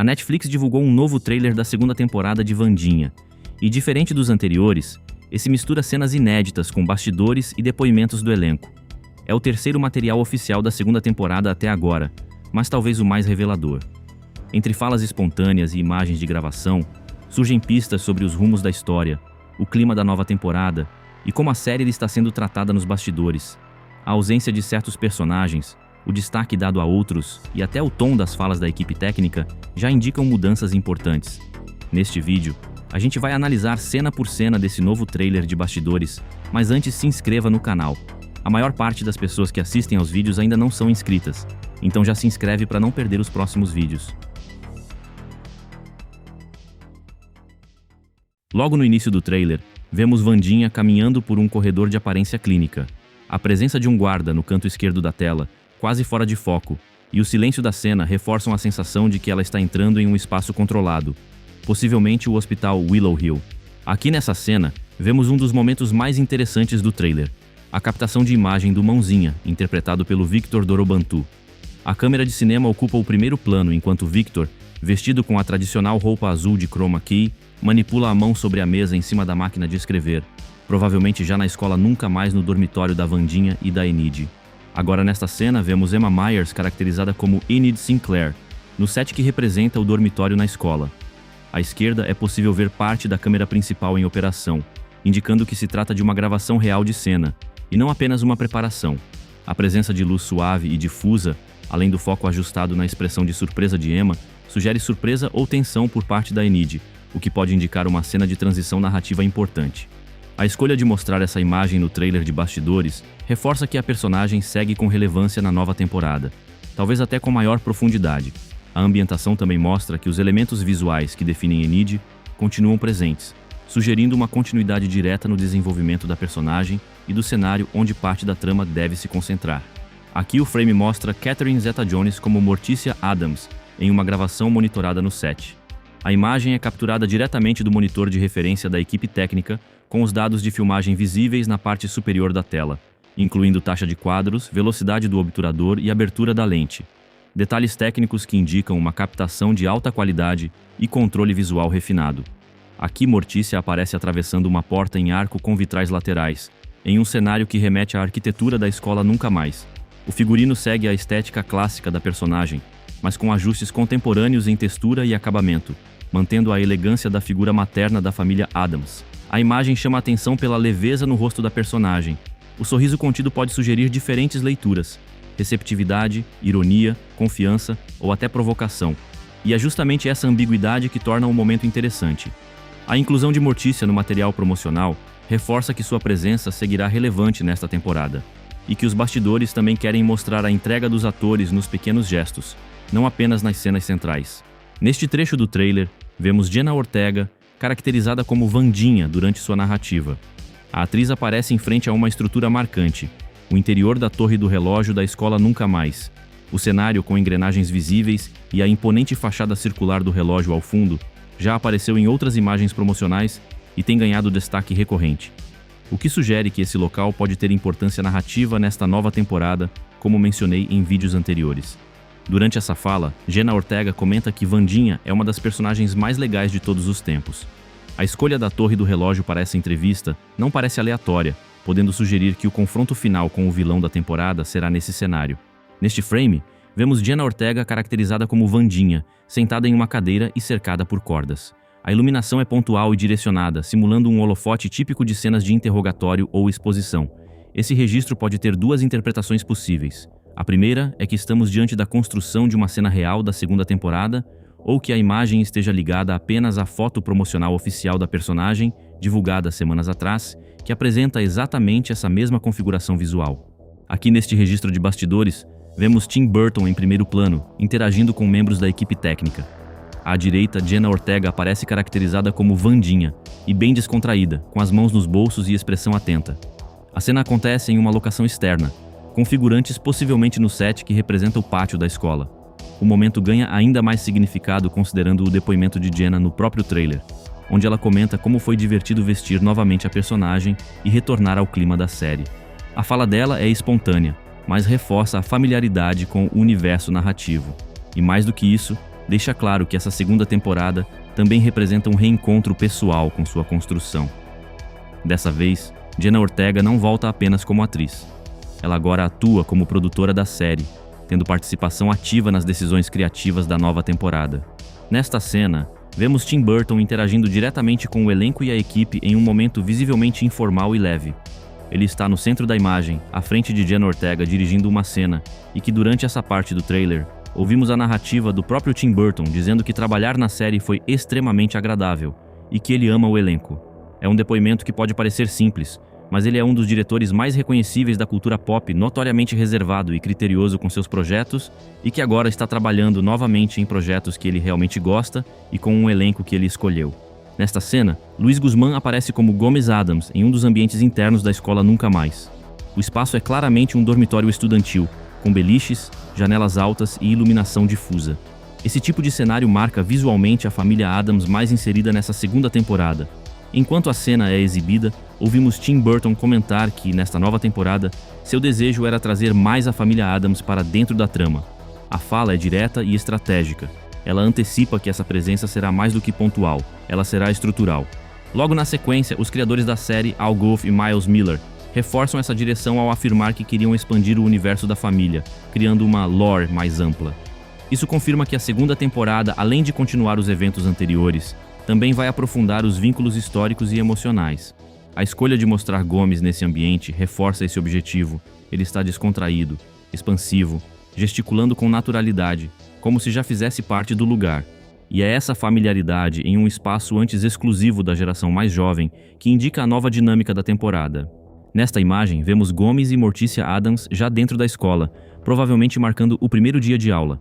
A Netflix divulgou um novo trailer da segunda temporada de Wandinha, e diferente dos anteriores, esse mistura cenas inéditas com bastidores e depoimentos do elenco. É o terceiro material oficial da segunda temporada até agora, mas talvez o mais revelador. Entre falas espontâneas e imagens de gravação, surgem pistas sobre os rumos da história, o clima da nova temporada e como a série está sendo tratada nos bastidores. A ausência de certos personagens, o destaque dado a outros e até o tom das falas da equipe técnica já indicam mudanças importantes. Neste vídeo, a gente vai analisar cena por cena desse novo trailer de bastidores, mas antes se inscreva no canal. A maior parte das pessoas que assistem aos vídeos ainda não são inscritas, então já se inscreve para não perder os próximos vídeos. Logo no início do trailer, vemos Wandinha caminhando por um corredor de aparência clínica. A presença de um guarda no canto esquerdo da tela, quase fora de foco, e o silêncio da cena reforçam a sensação de que ela está entrando em um espaço controlado, possivelmente o Hospital Willow Hill. Aqui nessa cena, vemos um dos momentos mais interessantes do trailer, a captação de imagem do Mãozinha, interpretado pelo Victor Dorobantu. A câmera de cinema ocupa o primeiro plano enquanto Victor, vestido com a tradicional roupa azul de chroma key, manipula a mão sobre a mesa em cima da máquina de escrever, provavelmente já na escola Nunca Mais no dormitório da Wandinha e da Enid. Agora nesta cena vemos Emma Myers caracterizada como Enid Sinclair, no set que representa o dormitório na escola. À esquerda é possível ver parte da câmera principal em operação, indicando que se trata de uma gravação real de cena, e não apenas uma preparação. A presença de luz suave e difusa, além do foco ajustado na expressão de surpresa de Emma, sugere surpresa ou tensão por parte da Enid, o que pode indicar uma cena de transição narrativa importante. A escolha de mostrar essa imagem no trailer de bastidores reforça que a personagem segue com relevância na nova temporada, talvez até com maior profundidade. A ambientação também mostra que os elementos visuais que definem Enid continuam presentes, sugerindo uma continuidade direta no desenvolvimento da personagem e do cenário onde parte da trama deve se concentrar. Aqui o frame mostra Catherine Zeta-Jones como Morticia Addams, em uma gravação monitorada no set. A imagem é capturada diretamente do monitor de referência da equipe técnica, com os dados de filmagem visíveis na parte superior da tela, incluindo taxa de quadros, velocidade do obturador e abertura da lente. Detalhes técnicos que indicam uma captação de alta qualidade e controle visual refinado. Aqui Morticia aparece atravessando uma porta em arco com vitrais laterais, em um cenário que remete à arquitetura da escola Nunca Mais. O figurino segue a estética clássica da personagem, mas com ajustes contemporâneos em textura e acabamento, mantendo a elegância da figura materna da família Addams. A imagem chama a atenção pela leveza no rosto da personagem. O sorriso contido pode sugerir diferentes leituras: receptividade, ironia, confiança ou até provocação. E é justamente essa ambiguidade que torna o momento interessante. A inclusão de Morticia no material promocional reforça que sua presença seguirá relevante nesta temporada, e que os bastidores também querem mostrar a entrega dos atores nos pequenos gestos, não apenas nas cenas centrais. Neste trecho do trailer, vemos Jenna Ortega, caracterizada como Wandinha durante sua narrativa. A atriz aparece em frente a uma estrutura marcante, o interior da torre do relógio da escola Nunca Mais. O cenário com engrenagens visíveis e a imponente fachada circular do relógio ao fundo já apareceu em outras imagens promocionais e tem ganhado destaque recorrente, o que sugere que esse local pode ter importância narrativa nesta nova temporada, como mencionei em vídeos anteriores. Durante essa fala, Jenna Ortega comenta que Wandinha é uma das personagens mais legais de todos os tempos. A escolha da torre do relógio para essa entrevista não parece aleatória, podendo sugerir que o confronto final com o vilão da temporada será nesse cenário. Neste frame, vemos Jenna Ortega caracterizada como Wandinha, sentada em uma cadeira e cercada por cordas. A iluminação é pontual e direcionada, simulando um holofote típico de cenas de interrogatório ou exposição. Esse registro pode ter duas interpretações possíveis. A primeira é que estamos diante da construção de uma cena real da segunda temporada, ou que a imagem esteja ligada apenas à foto promocional oficial da personagem, divulgada semanas atrás, que apresenta exatamente essa mesma configuração visual. Aqui neste registro de bastidores, vemos Tim Burton em primeiro plano, interagindo com membros da equipe técnica. À direita, Jenna Ortega aparece caracterizada como Wandinha, e bem descontraída, com as mãos nos bolsos e expressão atenta. A cena acontece em uma locação externa, com figurantes possivelmente no set que representa o pátio da escola. O momento ganha ainda mais significado considerando o depoimento de Jenna no próprio trailer, onde ela comenta como foi divertido vestir novamente a personagem e retornar ao clima da série. A fala dela é espontânea, mas reforça a familiaridade com o universo narrativo. E mais do que isso, deixa claro que essa segunda temporada também representa um reencontro pessoal com sua construção. Dessa vez, Jenna Ortega não volta apenas como atriz. Ela agora atua como produtora da série, tendo participação ativa nas decisões criativas da nova temporada. Nesta cena, vemos Tim Burton interagindo diretamente com o elenco e a equipe em um momento visivelmente informal e leve. Ele está no centro da imagem, à frente de Jenna Ortega dirigindo uma cena, e que durante essa parte do trailer, ouvimos a narrativa do próprio Tim Burton dizendo que trabalhar na série foi extremamente agradável e que ele ama o elenco. É um depoimento que pode parecer simples, mas ele é um dos diretores mais reconhecíveis da cultura pop, notoriamente reservado e criterioso com seus projetos, e que agora está trabalhando novamente em projetos que ele realmente gosta e com um elenco que ele escolheu. Nesta cena, Luiz Guzmán aparece como Gomes Adams em um dos ambientes internos da escola Nunca Mais. O espaço é claramente um dormitório estudantil, com beliches, janelas altas e iluminação difusa. Esse tipo de cenário marca visualmente a família Adams mais inserida nessa segunda temporada. Enquanto a cena é exibida, ouvimos Tim Burton comentar que, nesta nova temporada, seu desejo era trazer mais a família Adams para dentro da trama. A fala é direta e estratégica. Ela antecipa que essa presença será mais do que pontual, ela será estrutural. Logo na sequência, os criadores da série, Al Gough e Miles Miller, reforçam essa direção ao afirmar que queriam expandir o universo da família, criando uma lore mais ampla. Isso confirma que a segunda temporada, além de continuar os eventos anteriores, também vai aprofundar os vínculos históricos e emocionais. A escolha de mostrar Gomes nesse ambiente reforça esse objetivo. Ele está descontraído, expansivo, gesticulando com naturalidade, como se já fizesse parte do lugar. E é essa familiaridade em um espaço antes exclusivo da geração mais jovem que indica a nova dinâmica da temporada. Nesta imagem, vemos Gomes e Morticia Adams já dentro da escola, provavelmente marcando o primeiro dia de aula.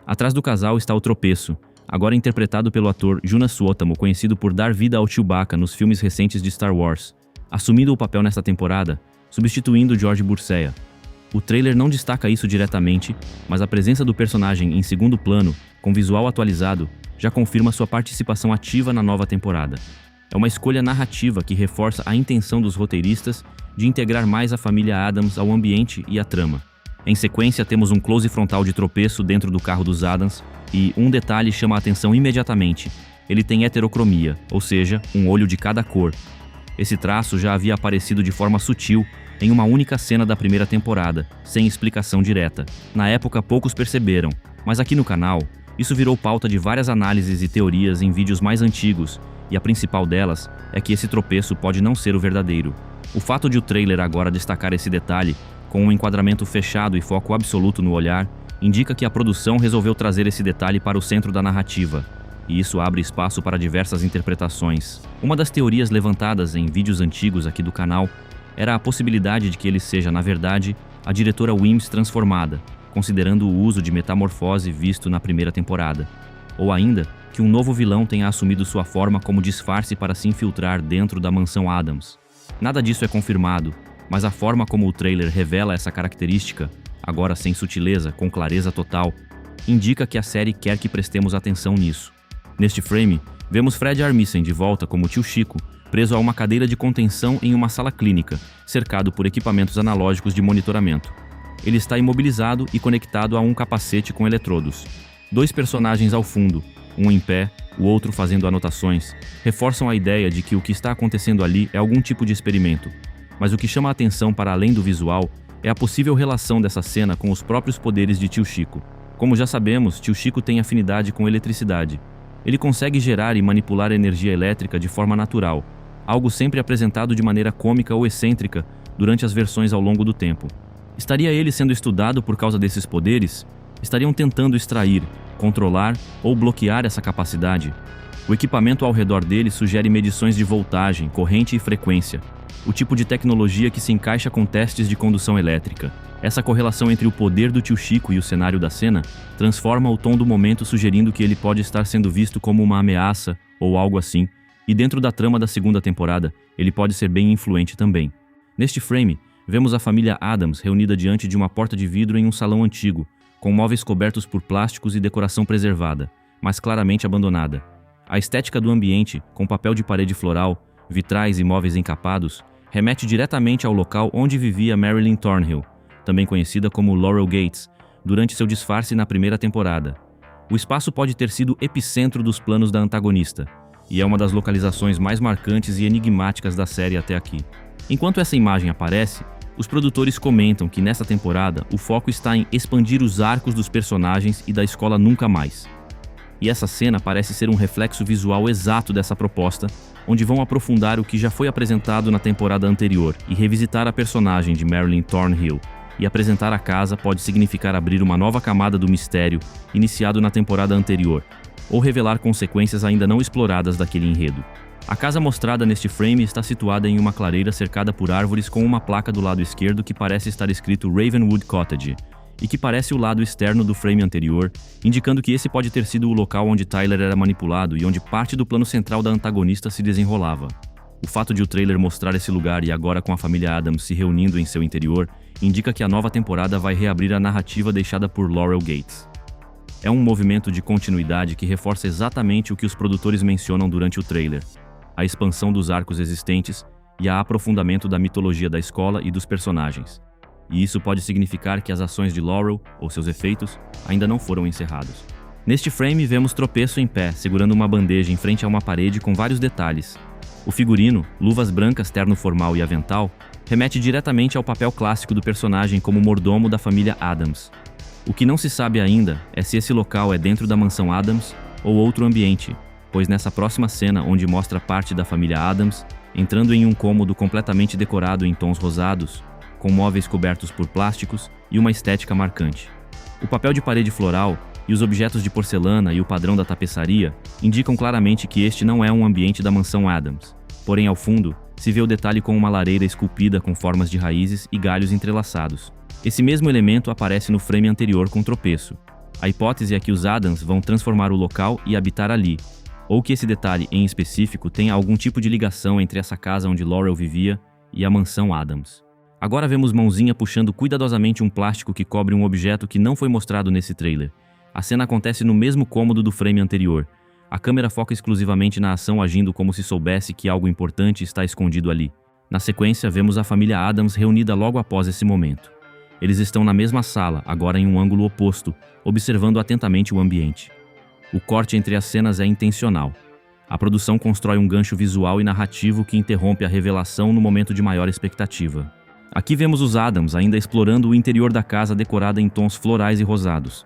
Atrás do casal está o tropeço, agora interpretado pelo ator Jonas Suotamo, conhecido por dar vida ao Chewbacca nos filmes recentes de Star Wars, assumindo o papel nesta temporada, substituindo George Bursea. O trailer não destaca isso diretamente, mas a presença do personagem em segundo plano, com visual atualizado, já confirma sua participação ativa na nova temporada. É uma escolha narrativa que reforça a intenção dos roteiristas de integrar mais a família Adams ao ambiente e à trama. Em sequência, temos um close frontal de tropeço dentro do carro dos Adams, e um detalhe chama a atenção imediatamente. Ele tem heterocromia, ou seja, um olho de cada cor. Esse traço já havia aparecido de forma sutil em uma única cena da primeira temporada, sem explicação direta. Na época, poucos perceberam, mas aqui no canal, isso virou pauta de várias análises e teorias em vídeos mais antigos, e a principal delas é que esse tropeço pode não ser o verdadeiro. O fato de o trailer agora destacar esse detalhe, com um enquadramento fechado e foco absoluto no olhar, indica que a produção resolveu trazer esse detalhe para o centro da narrativa, e isso abre espaço para diversas interpretações. Uma das teorias levantadas em vídeos antigos aqui do canal era a possibilidade de que ele seja, na verdade, a diretora Wims transformada, considerando o uso de metamorfose visto na primeira temporada. Ou ainda, que um novo vilão tenha assumido sua forma como disfarce para se infiltrar dentro da mansão Adams. Nada disso é confirmado, mas a forma como o trailer revela essa característica, agora sem sutileza, com clareza total, indica que a série quer que prestemos atenção nisso. Neste frame, vemos Fred Armisen de volta como Tio Chico, preso a uma cadeira de contenção em uma sala clínica, cercado por equipamentos analógicos de monitoramento. Ele está imobilizado e conectado a um capacete com eletrodos. Dois personagens ao fundo, um em pé, o outro fazendo anotações, reforçam a ideia de que o que está acontecendo ali é algum tipo de experimento. Mas o que chama a atenção para além do visual é a possível relação dessa cena com os próprios poderes de Tio Chico. Como já sabemos, Tio Chico tem afinidade com eletricidade. Ele consegue gerar e manipular energia elétrica de forma natural, algo sempre apresentado de maneira cômica ou excêntrica durante as versões ao longo do tempo. Estaria ele sendo estudado por causa desses poderes? Estariam tentando extrair, controlar ou bloquear essa capacidade? O equipamento ao redor dele sugere medições de voltagem, corrente e frequência, o tipo de tecnologia que se encaixa com testes de condução elétrica. Essa correlação entre o poder do Tio Chico e o cenário da cena transforma o tom do momento, sugerindo que ele pode estar sendo visto como uma ameaça ou algo assim, e dentro da trama da segunda temporada, ele pode ser bem influente também. Neste frame, vemos a família Adams reunida diante de uma porta de vidro em um salão antigo, com móveis cobertos por plásticos e decoração preservada, mas claramente abandonada. A estética do ambiente, com papel de parede floral, vitrais e móveis encapados, remete diretamente ao local onde vivia Marilyn Thornhill, também conhecida como Laurel Gates, durante seu disfarce na primeira temporada. O espaço pode ter sido epicentro dos planos da antagonista, e é uma das localizações mais marcantes e enigmáticas da série até aqui. Enquanto essa imagem aparece, os produtores comentam que nessa temporada o foco está em expandir os arcos dos personagens e da escola Nunca Mais. E essa cena parece ser um reflexo visual exato dessa proposta, onde vão aprofundar o que já foi apresentado na temporada anterior e revisitar a personagem de Marilyn Thornhill. E apresentar a casa pode significar abrir uma nova camada do mistério iniciado na temporada anterior, ou revelar consequências ainda não exploradas daquele enredo. A casa mostrada neste frame está situada em uma clareira cercada por árvores com uma placa do lado esquerdo que parece estar escrito Ravenwood Cottage, e que parece o lado externo do frame anterior, indicando que esse pode ter sido o local onde Tyler era manipulado e onde parte do plano central da antagonista se desenrolava. O fato de o trailer mostrar esse lugar e agora com a família Addams se reunindo em seu interior, indica que a nova temporada vai reabrir a narrativa deixada por Laurel Gates. É um movimento de continuidade que reforça exatamente o que os produtores mencionam durante o trailer: a expansão dos arcos existentes e a aprofundamento da mitologia da escola e dos personagens. E isso pode significar que as ações de Laurel, ou seus efeitos, ainda não foram encerrados. Neste frame, vemos Tropeço em pé, segurando uma bandeja em frente a uma parede com vários detalhes. O figurino, luvas brancas, terno formal e avental, remete diretamente ao papel clássico do personagem como mordomo da família Addams. O que não se sabe ainda é se esse local é dentro da mansão Addams ou outro ambiente, pois nessa próxima cena, onde mostra parte da família Addams, entrando em um cômodo completamente decorado em tons rosados, com móveis cobertos por plásticos e uma estética marcante. O papel de parede floral e os objetos de porcelana e o padrão da tapeçaria indicam claramente que este não é um ambiente da mansão Addams. Porém, ao fundo, se vê o detalhe com uma lareira esculpida com formas de raízes e galhos entrelaçados. Esse mesmo elemento aparece no frame anterior com Tropeço. A hipótese é que os Addams vão transformar o local e habitar ali, ou que esse detalhe em específico tenha algum tipo de ligação entre essa casa onde Laurel vivia e a mansão Addams. Agora vemos Mãozinha puxando cuidadosamente um plástico que cobre um objeto que não foi mostrado nesse trailer. A cena acontece no mesmo cômodo do frame anterior. A câmera foca exclusivamente na ação, agindo como se soubesse que algo importante está escondido ali. Na sequência, vemos a família Addams reunida logo após esse momento. Eles estão na mesma sala, agora em um ângulo oposto, observando atentamente o ambiente. O corte entre as cenas é intencional. A produção constrói um gancho visual e narrativo que interrompe a revelação no momento de maior expectativa. Aqui vemos os Addams ainda explorando o interior da casa decorada em tons florais e rosados.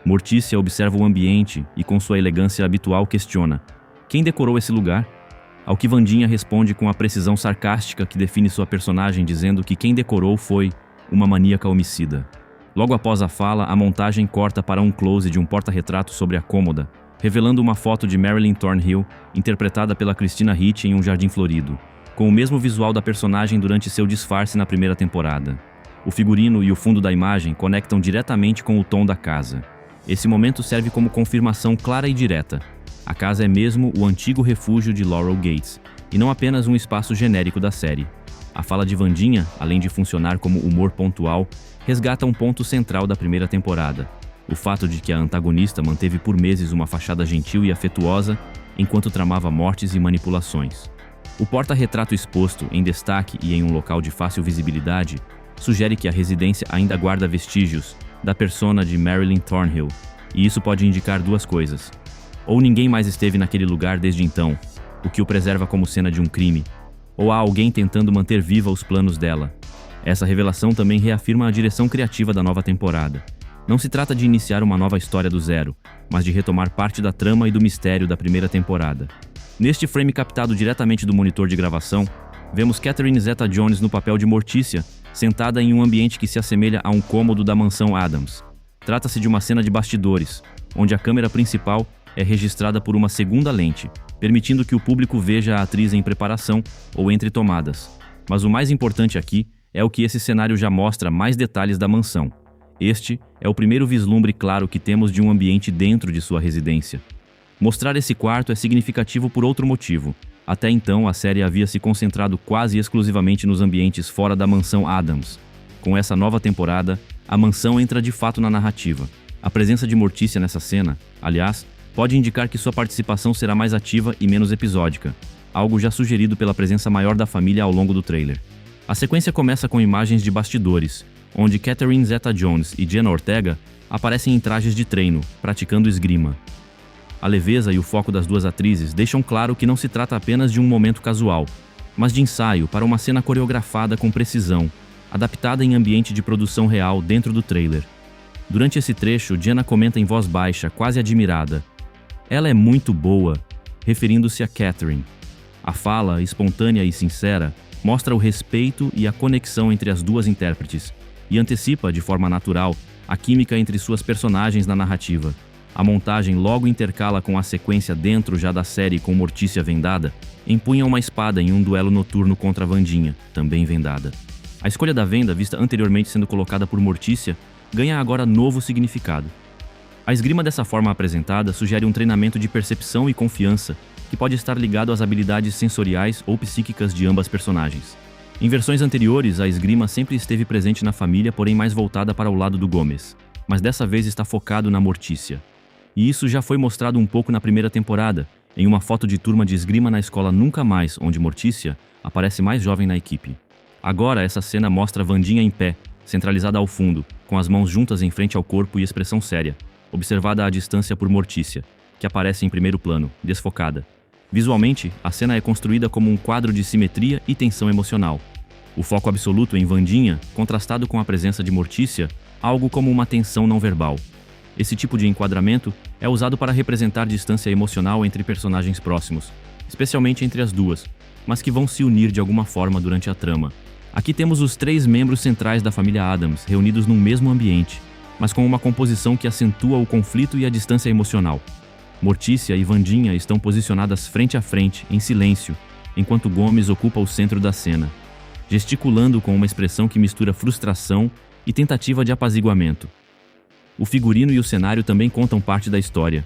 Mortícia observa o ambiente e, com sua elegância habitual, questiona: quem decorou esse lugar? Ao que Vandinha responde com a precisão sarcástica que define sua personagem, dizendo que quem decorou foi uma maníaca homicida. Logo após a fala, a montagem corta para um close de um porta-retrato sobre a cômoda, revelando uma foto de Marilyn Thornhill, interpretada pela Christina Ricci em um jardim florido, com o mesmo visual da personagem durante seu disfarce na primeira temporada. O figurino e o fundo da imagem conectam diretamente com o tom da casa. Esse momento serve como confirmação clara e direta. A casa é mesmo o antigo refúgio de Laurel Gates, e não apenas um espaço genérico da série. A fala de Vandinha, além de funcionar como humor pontual, resgata um ponto central da primeira temporada: o fato de que a antagonista manteve por meses uma fachada gentil e afetuosa, enquanto tramava mortes e manipulações. O porta-retrato exposto, em destaque e em um local de fácil visibilidade, sugere que a residência ainda guarda vestígios da persona de Marilyn Thornhill, e isso pode indicar duas coisas. Ou ninguém mais esteve naquele lugar desde então, o que o preserva como cena de um crime, ou há alguém tentando manter viva os planos dela. Essa revelação também reafirma a direção criativa da nova temporada. Não se trata de iniciar uma nova história do zero, mas de retomar parte da trama e do mistério da primeira temporada. Neste frame captado diretamente do monitor de gravação, vemos Catherine Zeta-Jones no papel de Mortícia, sentada em um ambiente que se assemelha a um cômodo da mansão Addams. Trata-se de uma cena de bastidores, onde a câmera principal é registrada por uma segunda lente, permitindo que o público veja a atriz em preparação ou entre tomadas. Mas o mais importante aqui é o que esse cenário já mostra mais detalhes da mansão. Este é o primeiro vislumbre claro que temos de um ambiente dentro de sua residência. Mostrar esse quarto é significativo por outro motivo. Até então, a série havia se concentrado quase exclusivamente nos ambientes fora da mansão Addams. Com essa nova temporada, a mansão entra de fato na narrativa. A presença de Mortícia nessa cena, aliás, pode indicar que sua participação será mais ativa e menos episódica, algo já sugerido pela presença maior da família ao longo do trailer. A sequência começa com imagens de bastidores, onde Catherine Zeta-Jones e Jenna Ortega aparecem em trajes de treino, praticando esgrima. A leveza e o foco das duas atrizes deixam claro que não se trata apenas de um momento casual, mas de ensaio para uma cena coreografada com precisão, adaptada em ambiente de produção real dentro do trailer. Durante esse trecho, Jenna comenta em voz baixa, quase admirada: "Ela é muito boa", referindo-se a Catherine. A fala, espontânea e sincera, mostra o respeito e a conexão entre as duas intérpretes e antecipa, de forma natural, a química entre suas personagens na narrativa. A montagem logo intercala com a sequência dentro já da série com Mortícia vendada, empunha uma espada em um duelo noturno contra Wandinha, também vendada. A escolha da venda, vista anteriormente sendo colocada por Mortícia, ganha agora novo significado. A esgrima dessa forma apresentada sugere um treinamento de percepção e confiança que pode estar ligado às habilidades sensoriais ou psíquicas de ambas personagens. Em versões anteriores, a esgrima sempre esteve presente na família, porém mais voltada para o lado do Gomes, mas dessa vez está focado na Mortícia. E isso já foi mostrado um pouco na primeira temporada, em uma foto de turma de esgrima na escola Nunca Mais, onde Mortícia aparece mais jovem na equipe. Agora, essa cena mostra Wandinha em pé, centralizada ao fundo, com as mãos juntas em frente ao corpo e expressão séria, observada à distância por Mortícia, que aparece em primeiro plano, desfocada. Visualmente, a cena é construída como um quadro de simetria e tensão emocional. O foco absoluto em Wandinha, contrastado com a presença de Mortícia, algo como uma tensão não verbal. Esse tipo de enquadramento é usado para representar distância emocional entre personagens próximos, especialmente entre as duas, mas que vão se unir de alguma forma durante a trama. Aqui temos os 3 membros centrais da família Addams reunidos num mesmo ambiente, mas com uma composição que acentua o conflito e a distância emocional. Mortícia e Wandinha estão posicionadas frente a frente, em silêncio, enquanto Gomes ocupa o centro da cena, gesticulando com uma expressão que mistura frustração e tentativa de apaziguamento. O figurino e o cenário também contam parte da história.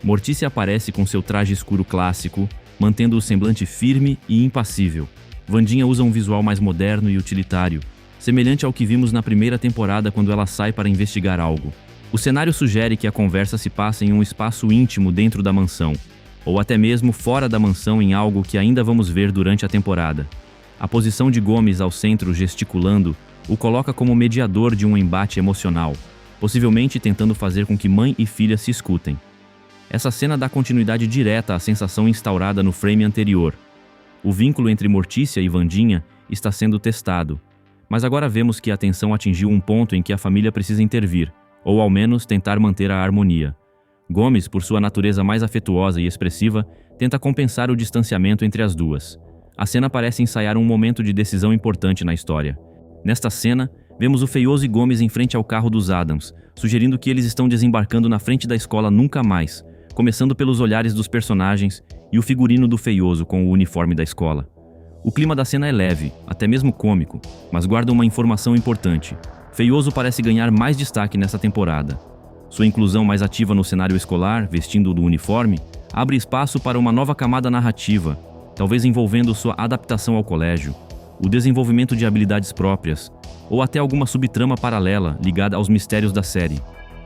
Mortícia aparece com seu traje escuro clássico, mantendo o semblante firme e impassível. Wandinha usa um visual mais moderno e utilitário, semelhante ao que vimos na primeira temporada quando ela sai para investigar algo. O cenário sugere que a conversa se passa em um espaço íntimo dentro da mansão, ou até mesmo fora da mansão em algo que ainda vamos ver durante a temporada. A posição de Gomes ao centro gesticulando o coloca como mediador de um embate emocional, possivelmente tentando fazer com que mãe e filha se escutem. Essa cena dá continuidade direta à sensação instaurada no frame anterior. O vínculo entre Mortícia e Wandinha está sendo testado, mas agora vemos que a tensão atingiu um ponto em que a família precisa intervir, ou ao menos tentar manter a harmonia. Gomes, por sua natureza mais afetuosa e expressiva, tenta compensar o distanciamento entre as duas. A cena parece ensaiar um momento de decisão importante na história. Nesta cena, vemos o Feioso e Gomes em frente ao carro dos Addams, sugerindo que eles estão desembarcando na frente da escola Nunca Mais, começando pelos olhares dos personagens e o figurino do Feioso com o uniforme da escola. O clima da cena é leve, até mesmo cômico, mas guarda uma informação importante. Feioso parece ganhar mais destaque nessa temporada. Sua inclusão mais ativa no cenário escolar, vestindo do uniforme, abre espaço para uma nova camada narrativa, talvez envolvendo sua adaptação ao colégio, o desenvolvimento de habilidades próprias, ou até alguma subtrama paralela ligada aos mistérios da série.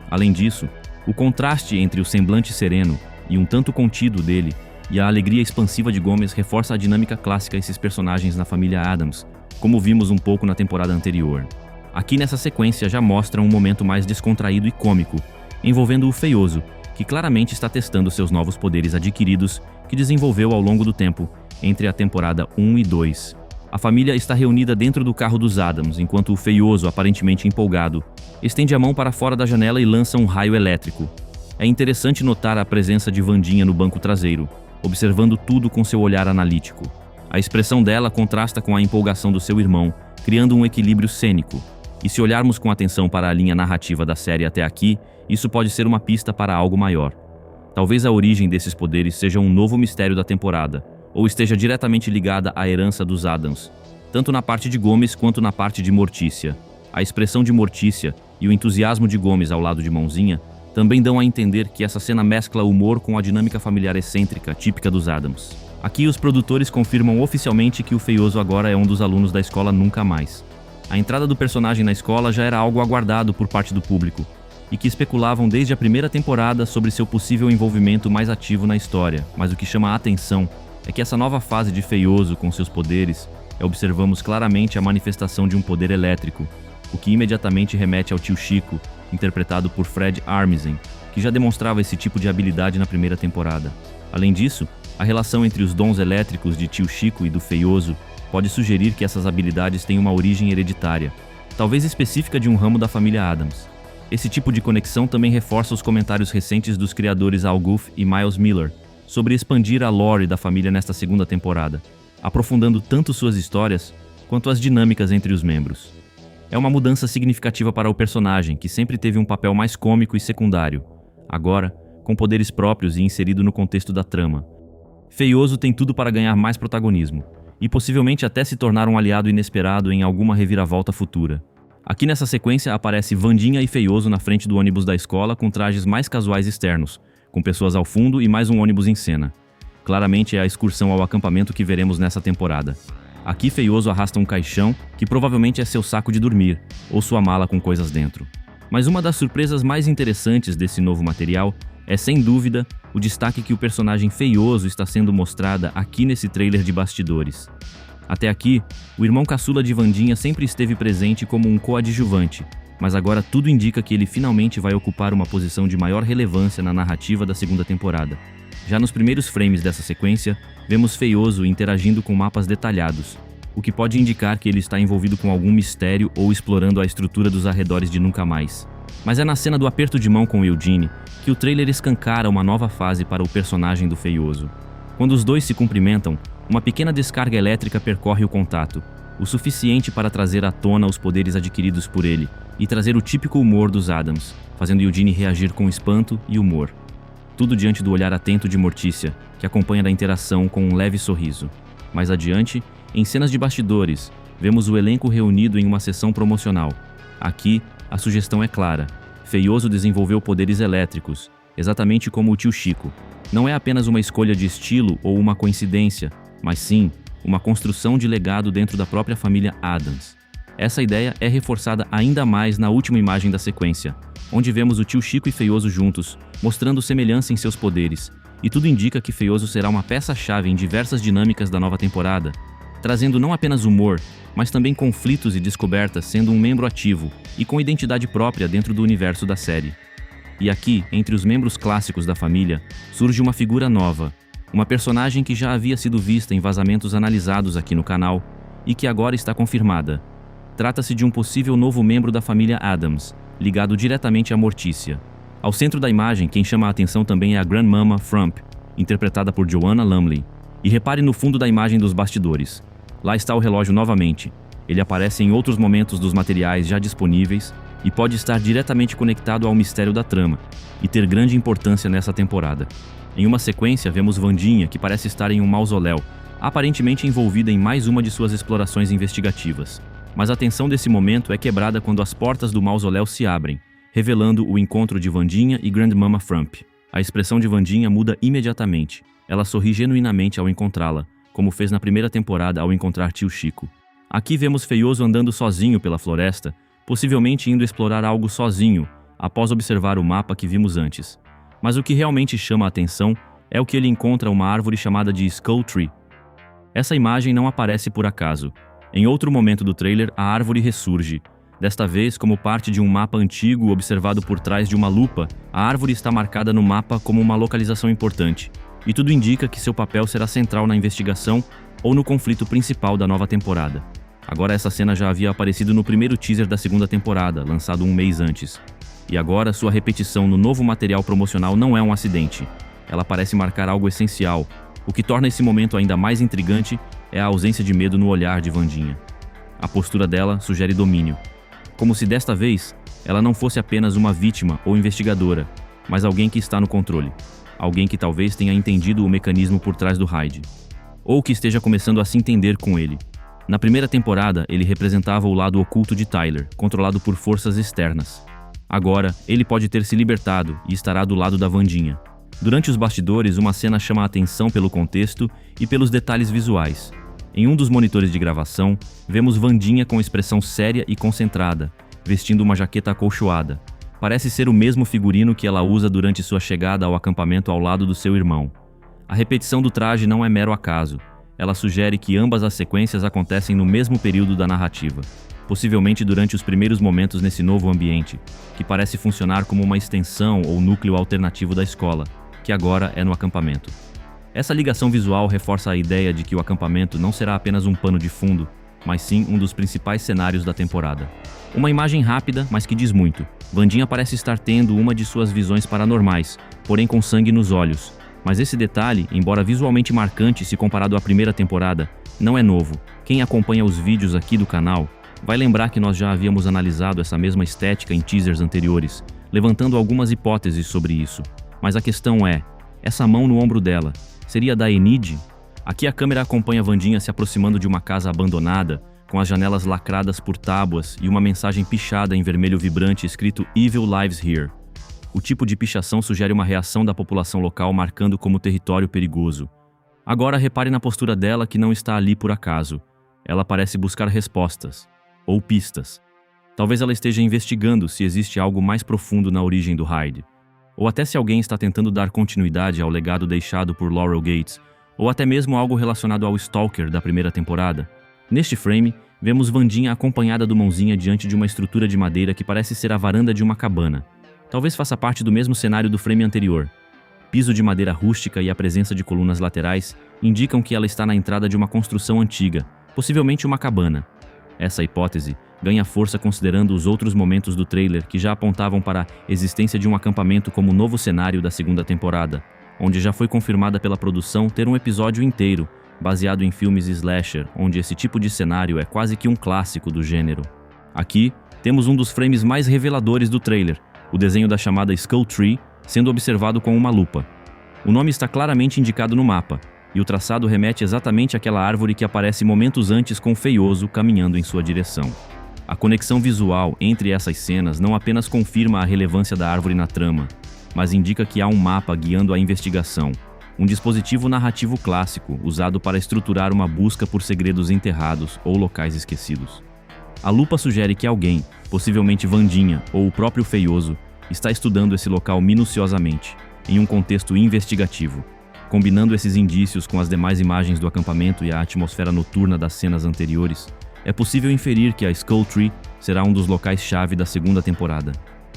Além disso, o contraste entre o semblante sereno e um tanto contido dele e a alegria expansiva de Gomes reforça a dinâmica clássica desses personagens na família Addams, como vimos um pouco na temporada anterior. Aqui nessa sequência já mostra um momento mais descontraído e cômico, envolvendo o Feioso, que claramente está testando seus novos poderes adquiridos que desenvolveu ao longo do tempo, entre a temporada 1 e 2. A família está reunida dentro do carro dos Addams, enquanto o Feioso, aparentemente empolgado, estende a mão para fora da janela e lança um raio elétrico. É interessante notar a presença de Wandinha no banco traseiro, observando tudo com seu olhar analítico. A expressão dela contrasta com a empolgação do seu irmão, criando um equilíbrio cênico. E se olharmos com atenção para a linha narrativa da série até aqui, isso pode ser uma pista para algo maior. Talvez a origem desses poderes seja um novo mistério da temporada, ou esteja diretamente ligada à herança dos Addams, tanto na parte de Gomes quanto na parte de Mortícia. A expressão de Mortícia e o entusiasmo de Gomes ao lado de Mãozinha também dão a entender que essa cena mescla humor com a dinâmica familiar excêntrica típica dos Addams. Aqui os produtores confirmam oficialmente que o Feioso agora é um dos alunos da escola Nunca Mais. A entrada do personagem na escola já era algo aguardado por parte do público, e que especulavam desde a primeira temporada sobre seu possível envolvimento mais ativo na história, mas o que chama a atenção é que essa nova fase de Feioso com seus poderes, observamos claramente a manifestação de um poder elétrico, o que imediatamente remete ao tio Chico, interpretado por Fred Armisen, que já demonstrava esse tipo de habilidade na primeira temporada. Além disso, a relação entre os dons elétricos de tio Chico e do Feioso pode sugerir que essas habilidades têm uma origem hereditária, talvez específica de um ramo da família Addams. Esse tipo de conexão também reforça os comentários recentes dos criadores Al Goof e Miles Miller sobre expandir a lore da família nesta segunda temporada, aprofundando tanto suas histórias quanto as dinâmicas entre os membros. É uma mudança significativa para o personagem, que sempre teve um papel mais cômico e secundário, agora com poderes próprios e inserido no contexto da trama. Feioso tem tudo para ganhar mais protagonismo, e possivelmente até se tornar um aliado inesperado em alguma reviravolta futura. Aqui nessa sequência aparece Wandinha e Feioso na frente do ônibus da escola com trajes mais casuais externos, com pessoas ao fundo e mais um ônibus em cena. Claramente é a excursão ao acampamento que veremos nessa temporada. Aqui Feioso arrasta um caixão, que provavelmente é seu saco de dormir, ou sua mala com coisas dentro. Mas uma das surpresas mais interessantes desse novo material é, sem dúvida, o destaque que o personagem Feioso está sendo mostrada aqui nesse trailer de bastidores. Até aqui, o irmão caçula de Wandinha sempre esteve presente como um coadjuvante, mas agora tudo indica que ele finalmente vai ocupar uma posição de maior relevância na narrativa da segunda temporada. Já nos primeiros frames dessa sequência, vemos Feioso interagindo com mapas detalhados, o que pode indicar que ele está envolvido com algum mistério ou explorando a estrutura dos arredores de Nunca Mais. Mas é na cena do aperto de mão com Eugene que o trailer escancara uma nova fase para o personagem do Feioso. Quando os dois se cumprimentam, uma pequena descarga elétrica percorre o contato, o suficiente para trazer à tona os poderes adquiridos por ele e trazer o típico humor dos Addams, fazendo Eugene reagir com espanto e humor. Tudo diante do olhar atento de Mortícia, que acompanha a interação com um leve sorriso. Mais adiante, em cenas de bastidores, vemos o elenco reunido em uma sessão promocional. Aqui, a sugestão é clara. Feioso desenvolveu poderes elétricos, exatamente como o tio Chico. Não é apenas uma escolha de estilo ou uma coincidência, mas sim uma construção de legado dentro da própria família Addams. Essa ideia é reforçada ainda mais na última imagem da sequência, onde vemos o tio Chico e Feioso juntos, mostrando semelhança em seus poderes, e tudo indica que Feioso será uma peça-chave em diversas dinâmicas da nova temporada, trazendo não apenas humor, mas também conflitos e descobertas, sendo um membro ativo e com identidade própria dentro do universo da série. E aqui, entre os membros clássicos da família, surge uma figura nova, uma personagem que já havia sido vista em vazamentos analisados aqui no canal e que agora está confirmada. Trata-se de um possível novo membro da família Addams, ligado diretamente à Mortícia. Ao centro da imagem, quem chama a atenção também é a Grandmama Frump, interpretada por Joanna Lumley. E repare no fundo da imagem dos bastidores. Lá está o relógio novamente. Ele aparece em outros momentos dos materiais já disponíveis e pode estar diretamente conectado ao mistério da trama e ter grande importância nessa temporada. Em uma sequência, vemos Wandinha, que parece estar em um mausoléu, aparentemente envolvida em mais uma de suas explorações investigativas. Mas a tensão desse momento é quebrada quando as portas do mausoléu se abrem, revelando o encontro de Wandinha e Grandmama Frump. A expressão de Wandinha muda imediatamente. Ela sorri genuinamente ao encontrá-la, como fez na primeira temporada ao encontrar tio Chico. Aqui vemos Feioso andando sozinho pela floresta, possivelmente indo explorar algo sozinho, após observar o mapa que vimos antes. Mas o que realmente chama a atenção é o que ele encontra uma árvore chamada de Skull Tree. Essa imagem não aparece por acaso. Em outro momento do trailer, a árvore ressurge. Desta vez, como parte de um mapa antigo observado por trás de uma lupa, a árvore está marcada no mapa como uma localização importante. E tudo indica que seu papel será central na investigação ou no conflito principal da nova temporada. Agora essa cena já havia aparecido no primeiro teaser da segunda temporada, lançado um mês antes. E agora sua repetição no novo material promocional não é um acidente. Ela parece marcar algo essencial. O que torna esse momento ainda mais intrigante é a ausência de medo no olhar de Wandinha. A postura dela sugere domínio. Como se desta vez, ela não fosse apenas uma vítima ou investigadora, mas alguém que está no controle. Alguém que talvez tenha entendido o mecanismo por trás do Hyde. Ou que esteja começando a se entender com ele. Na primeira temporada, ele representava o lado oculto de Tyler, controlado por forças externas. Agora, ele pode ter se libertado e estará do lado da Wandinha. Durante os bastidores, uma cena chama a atenção pelo contexto e pelos detalhes visuais. Em um dos monitores de gravação, vemos Wandinha com expressão séria e concentrada, vestindo uma jaqueta acolchoada. Parece ser o mesmo figurino que ela usa durante sua chegada ao acampamento ao lado do seu irmão. A repetição do traje não é mero acaso. Ela sugere que ambas as sequências acontecem no mesmo período da narrativa. possivelmente durante os primeiros momentos nesse novo ambiente, que parece funcionar como uma extensão ou núcleo alternativo da escola, que agora é no acampamento. Essa ligação visual reforça a ideia de que o acampamento não será apenas um pano de fundo, mas sim um dos principais cenários da temporada. Uma imagem rápida, mas que diz muito. Wandinha parece estar tendo uma de suas visões paranormais, porém com sangue nos olhos. Mas esse detalhe, embora visualmente marcante se comparado à primeira temporada, não é novo. Quem acompanha os vídeos aqui do canal vai lembrar que nós já havíamos analisado essa mesma estética em teasers anteriores, levantando algumas hipóteses sobre isso. Mas a questão é, essa mão no ombro dela, seria da Enid? Aqui a câmera acompanha Wandinha se aproximando de uma casa abandonada, com as janelas lacradas por tábuas e uma mensagem pichada em vermelho vibrante escrito Evil Lives Here. O tipo de pichação sugere uma reação da população local marcando como território perigoso. Agora repare na postura dela que não está ali por acaso. Ela parece buscar respostas, ou pistas. Talvez ela esteja investigando se existe algo mais profundo na origem do Hyde. Ou até se alguém está tentando dar continuidade ao legado deixado por Laurel Gates, ou até mesmo algo relacionado ao Stalker da primeira temporada. Neste frame, vemos Wandinha acompanhada do Mãozinha diante de uma estrutura de madeira que parece ser a varanda de uma cabana. Talvez faça parte do mesmo cenário do frame anterior. Piso de madeira rústica e a presença de colunas laterais indicam que ela está na entrada de uma construção antiga, possivelmente uma cabana. Essa hipótese ganha força considerando os outros momentos do trailer que já apontavam para a existência de um acampamento como novo cenário da segunda temporada, onde já foi confirmada pela produção ter um episódio inteiro baseado em filmes slasher, onde esse tipo de cenário é quase que um clássico do gênero. Aqui, temos um dos frames mais reveladores do trailer, o desenho da chamada Skull Tree, sendo observado com uma lupa. O nome está claramente indicado no mapa, e o traçado remete exatamente àquela árvore que aparece momentos antes com o Feioso caminhando em sua direção. A conexão visual entre essas cenas não apenas confirma a relevância da árvore na trama, mas indica que há um mapa guiando a investigação, um dispositivo narrativo clássico usado para estruturar uma busca por segredos enterrados ou locais esquecidos. A lupa sugere que alguém, possivelmente Wandinha ou o próprio Feioso, está estudando esse local minuciosamente, em um contexto investigativo. Combinando esses indícios com as demais imagens do acampamento e a atmosfera noturna das cenas anteriores, é possível inferir que a Skull Tree será um dos locais-chave da segunda temporada.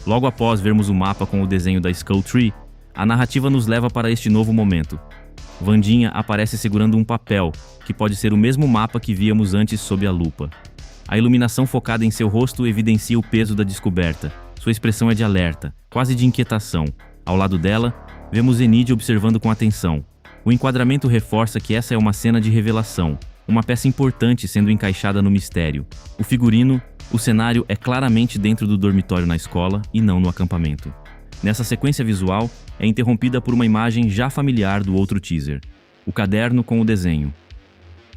Logo após vermos o mapa com o desenho da Skull Tree, a narrativa nos leva para este novo momento. Wandinha aparece segurando um papel, que pode ser o mesmo mapa que víamos antes sob a lupa. A iluminação focada em seu rosto evidencia o peso da descoberta. Sua expressão é de alerta, quase de inquietação. Ao lado dela, vemos Enid observando com atenção. O enquadramento reforça que essa é uma cena de revelação, uma peça importante sendo encaixada no mistério. O figurino, o cenário é claramente dentro do dormitório na escola e não no acampamento. Nessa sequência visual, é interrompida por uma imagem já familiar do outro teaser, o caderno com o desenho.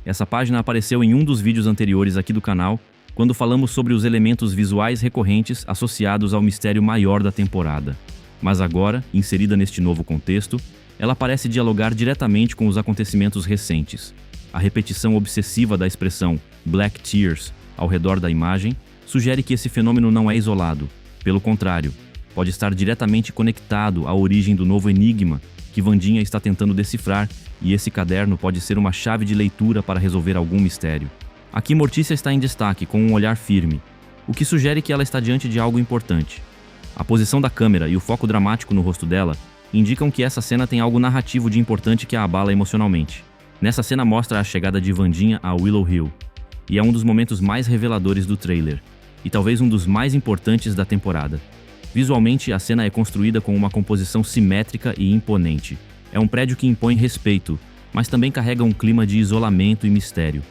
Essa página apareceu em um dos vídeos anteriores aqui do canal, quando falamos sobre os elementos visuais recorrentes associados ao mistério maior da temporada. Mas agora, inserida neste novo contexto, ela parece dialogar diretamente com os acontecimentos recentes. A repetição obsessiva da expressão Black Tears ao redor da imagem sugere que esse fenômeno não é isolado. Pelo contrário, pode estar diretamente conectado à origem do novo enigma que Wandinha está tentando decifrar, e esse caderno pode ser uma chave de leitura para resolver algum mistério. Aqui Mortícia está em destaque com um olhar firme, o que sugere que ela está diante de algo importante. A posição da câmera e o foco dramático no rosto dela indicam que essa cena tem algo narrativo de importante que a abala emocionalmente. Nessa cena mostra a chegada de Wandinha a Willow Hill, e é um dos momentos mais reveladores do trailer, e talvez um dos mais importantes da temporada. Visualmente, a cena é construída com uma composição simétrica e imponente. É um prédio que impõe respeito, mas também carrega um clima de isolamento e mistério.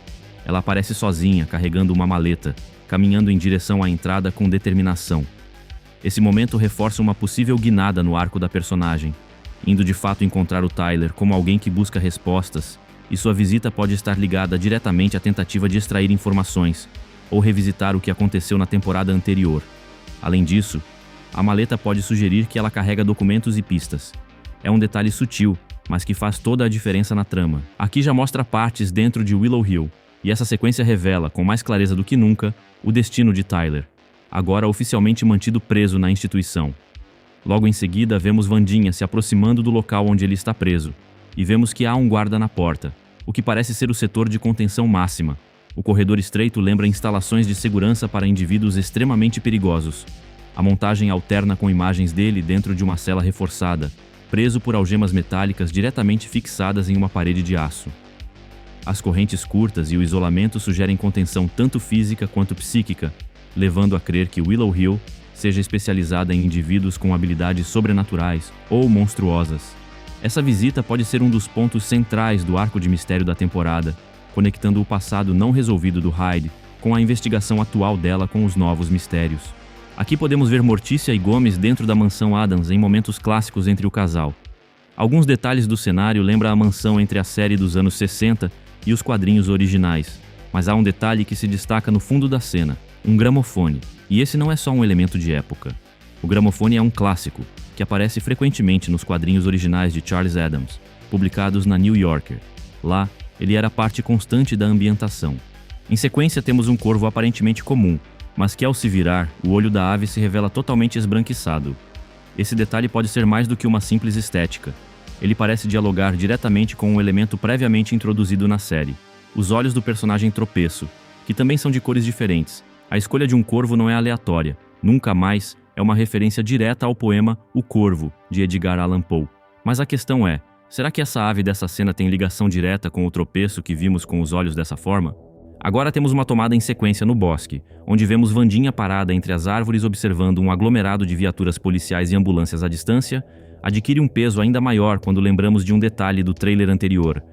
Ela aparece sozinha, carregando uma maleta, caminhando em direção à entrada com determinação. Esse momento reforça uma possível guinada no arco da personagem, indo de fato encontrar o Tyler como alguém que busca respostas, e sua visita pode estar ligada diretamente à tentativa de extrair informações, ou revisitar o que aconteceu na temporada anterior. Além disso, a maleta pode sugerir que ela carrega documentos e pistas. É um detalhe sutil, mas que faz toda a diferença na trama. Aqui já mostra partes dentro de Willow Hill, e essa sequência revela, com mais clareza do que nunca, o destino de Tyler, agora oficialmente mantido preso na instituição. Logo em seguida, vemos Wandinha se aproximando do local onde ele está preso, e vemos que há um guarda na porta, o que parece ser o setor de contenção máxima. O corredor estreito lembra instalações de segurança para indivíduos extremamente perigosos. A montagem alterna com imagens dele dentro de uma cela reforçada, preso por algemas metálicas diretamente fixadas em uma parede de aço. As correntes curtas e o isolamento sugerem contenção tanto física quanto psíquica, levando a crer que Willow Hill seja especializada em indivíduos com habilidades sobrenaturais ou monstruosas. Essa visita pode ser um dos pontos centrais do arco de mistério da temporada, conectando o passado não resolvido do Hyde com a investigação atual dela com os novos mistérios. Aqui podemos ver Mortícia e Gomes dentro da mansão Addams em momentos clássicos entre o casal. Alguns detalhes do cenário lembram a mansão entre a série dos anos 60 e os quadrinhos originais, mas há um detalhe que se destaca no fundo da cena: um gramofone. E esse não é só um elemento de época. O gramofone é um clássico, que aparece frequentemente nos quadrinhos originais de Charles Addams, publicados na New Yorker. Lá, ele era parte constante da ambientação. Em sequência, temos um corvo aparentemente comum, mas que ao se virar, o olho da ave se revela totalmente esbranquiçado. Esse detalhe pode ser mais do que uma simples estética. Ele parece dialogar diretamente com um elemento previamente introduzido na série: os olhos do personagem Tropeço, que também são de cores diferentes. A escolha de um corvo não é aleatória. Nunca Mais é uma referência direta ao poema O Corvo, de Edgar Allan Poe. Mas a questão é, será que essa ave dessa cena tem ligação direta com o tropeço que vimos com os olhos dessa forma? Agora temos uma tomada em sequência no bosque, onde vemos Wandinha parada entre as árvores observando um aglomerado de viaturas policiais e ambulâncias à distância. Adquire um peso ainda maior quando lembramos de um detalhe do trailer anterior.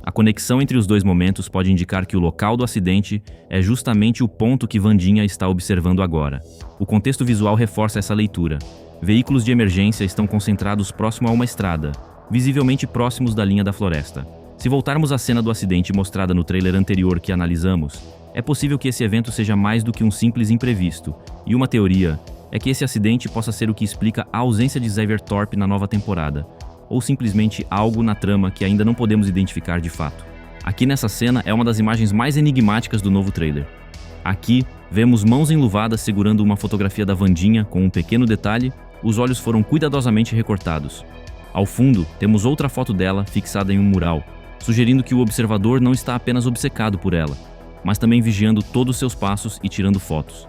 A conexão entre os dois momentos pode indicar que o local do acidente é justamente o ponto que Wandinha está observando agora. O contexto visual reforça essa leitura. Veículos de emergência estão concentrados próximo a uma estrada, visivelmente próximos da linha da floresta. Se voltarmos à cena do acidente mostrada no trailer anterior que analisamos, é possível que esse evento seja mais do que um simples imprevisto, e uma teoria é que esse acidente possa ser o que explica a ausência de Xavier Thorpe na nova temporada, ou simplesmente algo na trama que ainda não podemos identificar de fato. Aqui nessa cena é uma das imagens mais enigmáticas do novo trailer. Aqui, vemos mãos enluvadas segurando uma fotografia da Wandinha com um pequeno detalhe: os olhos foram cuidadosamente recortados. Ao fundo, temos outra foto dela fixada em um mural, sugerindo que o observador não está apenas obcecado por ela, mas também vigiando todos seus passos e tirando fotos.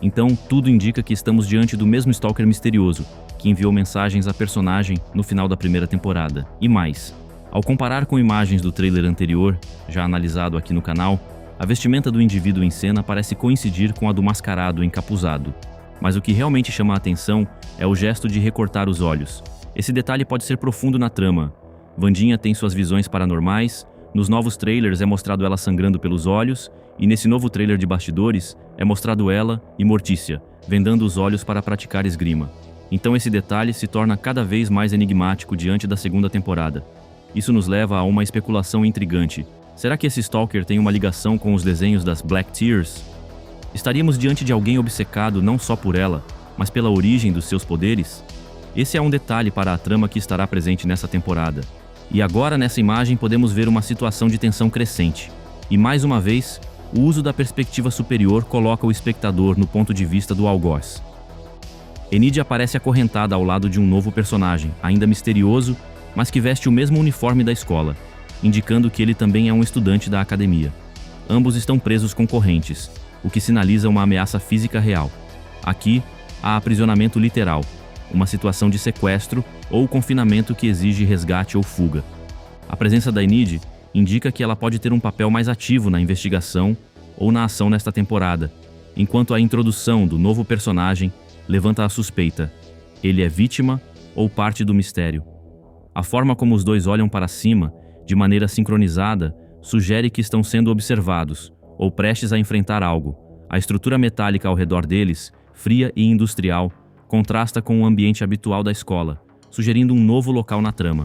Então, tudo indica que estamos diante do mesmo Stalker misterioso, que enviou mensagens à personagem no final da primeira temporada. E mais, ao comparar com imagens do trailer anterior, já analisado aqui no canal, a vestimenta do indivíduo em cena parece coincidir com a do mascarado encapuzado. Mas o que realmente chama a atenção é o gesto de recortar os olhos. Esse detalhe pode ser profundo na trama. Wandinha tem suas visões paranormais, nos novos trailers é mostrado ela sangrando pelos olhos, e nesse novo trailer de bastidores é mostrado ela e Mortícia vendando os olhos para praticar esgrima. Então esse detalhe se torna cada vez mais enigmático diante da segunda temporada. Isso nos leva a uma especulação intrigante. Será que esse Stalker tem uma ligação com os desenhos das Black Tears? Estaríamos diante de alguém obcecado não só por ela, mas pela origem dos seus poderes? Esse é um detalhe para a trama que estará presente nessa temporada. E agora nessa imagem podemos ver uma situação de tensão crescente. E mais uma vez, o uso da perspectiva superior coloca o espectador no ponto de vista do algoz. Enid aparece acorrentada ao lado de um novo personagem, ainda misterioso, mas que veste o mesmo uniforme da escola, indicando que ele também é um estudante da academia. Ambos estão presos com correntes, o que sinaliza uma ameaça física real. Aqui, há aprisionamento literal, uma situação de sequestro ou confinamento que exige resgate ou fuga. A presença da Enid indica que ela pode ter um papel mais ativo na investigação ou na ação nesta temporada, enquanto a introdução do novo personagem levanta a suspeita: ele é vítima ou parte do mistério? A forma como os dois olham para cima, de maneira sincronizada, sugere que estão sendo observados ou prestes a enfrentar algo. A estrutura metálica ao redor deles, fria e industrial, contrasta com o ambiente habitual da escola, sugerindo um novo local na trama.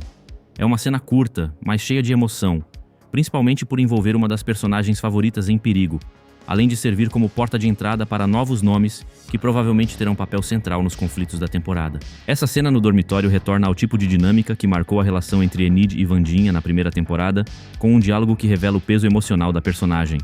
É uma cena curta, mas cheia de emoção, principalmente por envolver uma das personagens favoritas em perigo, além de servir como porta de entrada para novos nomes que provavelmente terão papel central nos conflitos da temporada. Essa cena no dormitório retorna ao tipo de dinâmica que marcou a relação entre Enid e Wandinha na primeira temporada, com um diálogo que revela o peso emocional da personagem.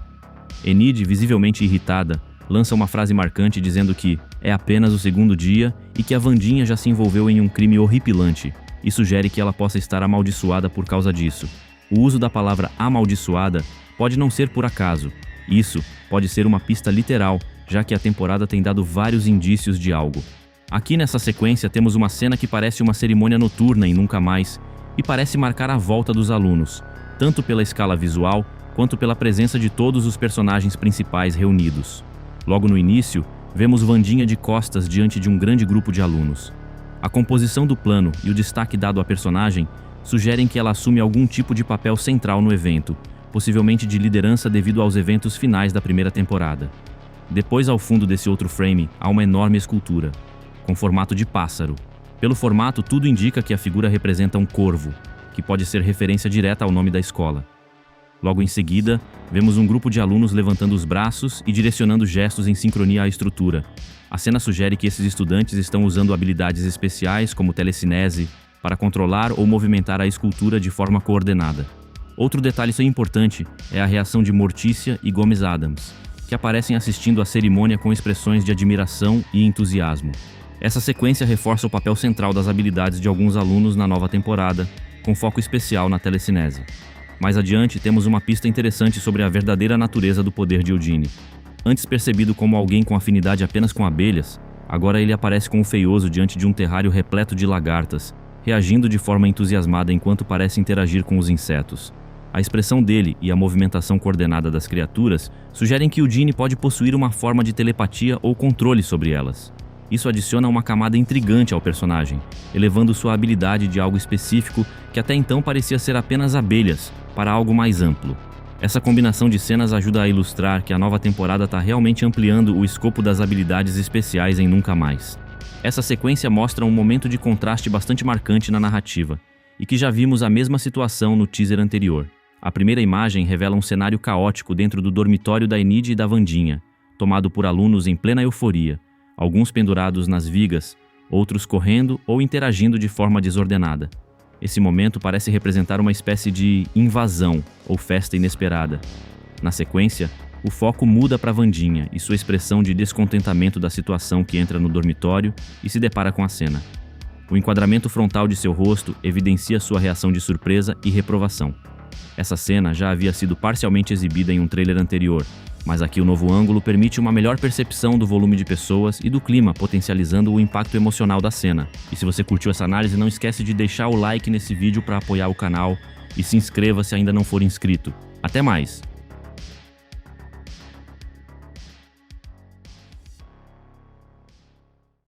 Enid, visivelmente irritada, lança uma frase marcante dizendo que é apenas o segundo dia e que a Wandinha já se envolveu em um crime horripilante, e sugere que ela possa estar amaldiçoada por causa disso. O uso da palavra amaldiçoada pode não ser por acaso, Isso pode ser uma pista literal, já que a temporada tem dado vários indícios de algo. Aqui nessa sequência temos uma cena que parece uma cerimônia noturna em Nunca Mais e parece marcar a volta dos alunos, tanto pela escala visual quanto pela presença de todos os personagens principais reunidos. Logo no início, vemos Wandinha de costas diante de um grande grupo de alunos. A composição do plano e o destaque dado à personagem sugerem que ela assume algum tipo de papel central no evento, possivelmente de liderança devido aos eventos finais da primeira temporada. Depois, ao fundo desse outro frame, há uma enorme escultura, com formato de pássaro. Pelo formato, tudo indica que a figura representa um corvo, que pode ser referência direta ao nome da escola. Logo em seguida, vemos um grupo de alunos levantando os braços e direcionando gestos em sincronia à estrutura. A cena sugere que esses estudantes estão usando habilidades especiais, como telecinese, para controlar ou movimentar a escultura de forma coordenada. Outro detalhe importante é a reação de Mortícia e Gomes Adams, que aparecem assistindo à cerimônia com expressões de admiração e entusiasmo. Essa sequência reforça o papel central das habilidades de alguns alunos na nova temporada, com foco especial na telecinese. Mais adiante, temos uma pista interessante sobre a verdadeira natureza do poder de Eugene. Antes percebido como alguém com afinidade apenas com abelhas, agora ele aparece como feioso diante de um terrário repleto de lagartas, reagindo de forma entusiasmada enquanto parece interagir com os insetos. A expressão dele e a movimentação coordenada das criaturas sugerem que Eugene pode possuir uma forma de telepatia ou controle sobre elas. Isso adiciona uma camada intrigante ao personagem, elevando sua habilidade de algo específico que até então parecia ser apenas abelhas, para algo mais amplo. Essa combinação de cenas ajuda a ilustrar que a nova temporada está realmente ampliando o escopo das habilidades especiais em Nunca Mais. Essa sequência mostra um momento de contraste bastante marcante na narrativa, e que já vimos a mesma situação no teaser anterior. A primeira imagem revela um cenário caótico dentro do dormitório da Enid e da Wandinha, tomado por alunos em plena euforia, alguns pendurados nas vigas, outros correndo ou interagindo de forma desordenada. Esse momento parece representar uma espécie de invasão ou festa inesperada. Na sequência, o foco muda para Wandinha e sua expressão de descontentamento da situação que entra no dormitório e se depara com a cena. O enquadramento frontal de seu rosto evidencia sua reação de surpresa e reprovação. Essa cena já havia sido parcialmente exibida em um trailer anterior, mas aqui o novo ângulo permite uma melhor percepção do volume de pessoas e do clima, potencializando o impacto emocional da cena. E se você curtiu essa análise, não esquece de deixar o like nesse vídeo para apoiar o canal e se inscreva se ainda não for inscrito. Até mais!